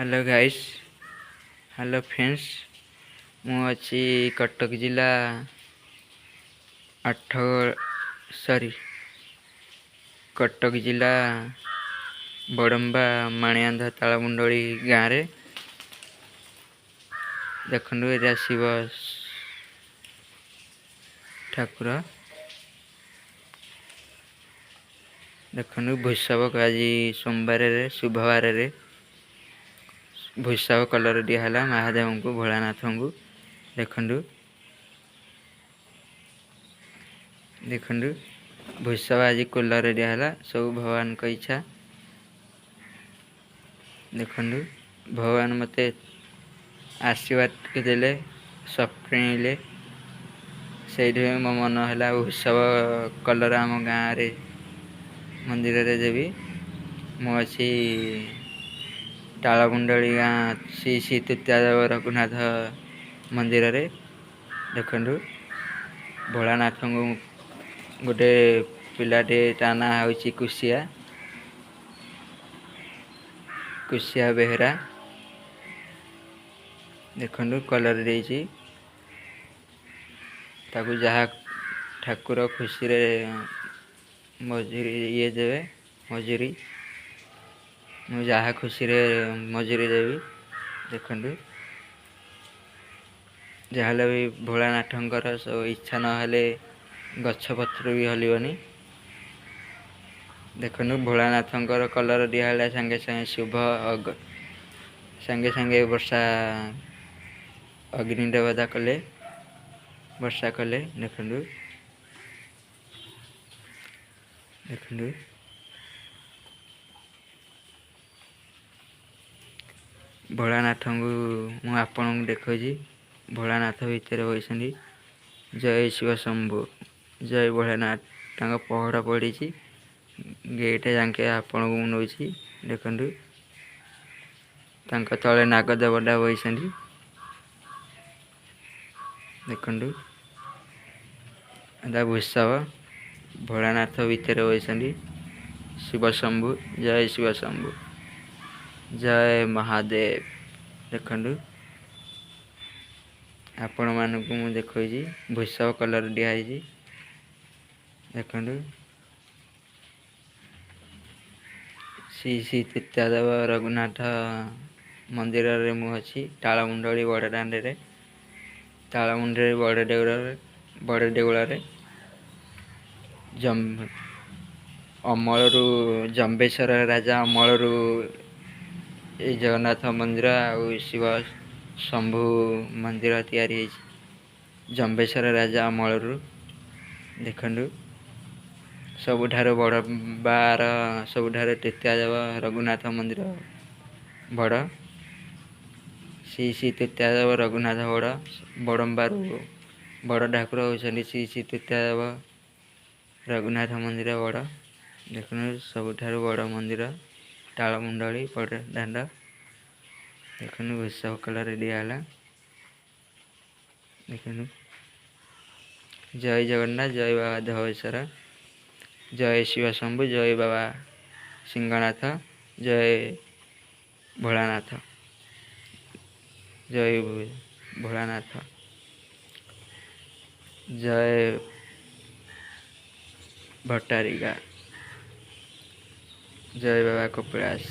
Hello guys. Hello friends. मु अच्छी कटक जिला आठ सॉरी कटक जिला बड़म्बा माणिआंधा तालमुंडली गाँव रे देखु ये शिव ठाकुर देखु भूषवक आज सोमवार शुभवार भूषव कलर दिहला महादेव को भोलानाथ को देखु देखु भूषव आज कलर दिहला सब भगवान का इच्छा। देखु भगवान मते आशीर्वाद देले स्वप्ने से मो मन है भूषव कलर आम गाँव रे मंदिर रे देवी मु अच्छी तालमुंडली गाँ श्री श्री तृतीयादेव रघुनाथ मंदिर रे देखु भोलानाथ को गोटे पिलाटे ता ना हूँ कुशिया बेहरा देखु कलर देती ताकू जहाँ ठाकुर खुशी रे मजूरी ये देवे मजूरी मु जहाँ खुशी रे मजूरी देवी देखु जहाँ भी भोलानाथंकर सब इच्छा नहले गछपत्र भी हलबनी। देखु भोलानाथंकर कलर दिहला संगे संगे शुभ संगे संगे वर्षा अग्नि देवता कले वर्षा कले देखु देखु भोलानाथ को मु आपण देखो भोलानाथ भितर बसती जय शिव शंभु जय भोलानाथ पहड़ पड़ी गेट जाके आपण को नौ देखु तले नागदेवता बसती देखु भूषव भोलानाथ भितर बसती शिव शंभु जय शिव शंभु जय महादेव देखु आपण मानक मु देखो भूषव कलर दिखाई देखु श्री श्री तृतीयादेव रघुनाथ मंदिर रे मु अच्छी तालमुंडली बड़दाण्ड रे तालमुंडली बड़ देउल अमल जम्बेश्वर राजा अमल जगन्नाथ मंदिर आ शिव शंभु मंदिर तैयारी जम्बेश्वर राजा अमल देखु सबुठार बड़ बार सबुठार तृतीयादेव रघुनाथ मंदिर बड़ श्री श्री तृतीयादेव रघुनाथ बड़ बड़म्बार बड़ ठाकुर होती श्री श्री तृतीयादेव रघुनाथ मंदिर बड़ देखु सबुठार बड़ मंदिर तालमुंडली बड़ दाण्ड देखु भूषव कलर दिहला देखु जय जगन्नाथ जय बाबा धवेश्वर जय शिव शंभु जय बाबा सिंहनाथ जय भोलानाथ जय भोलानाथ जय भट्टारिका जय बाबा कपिलास।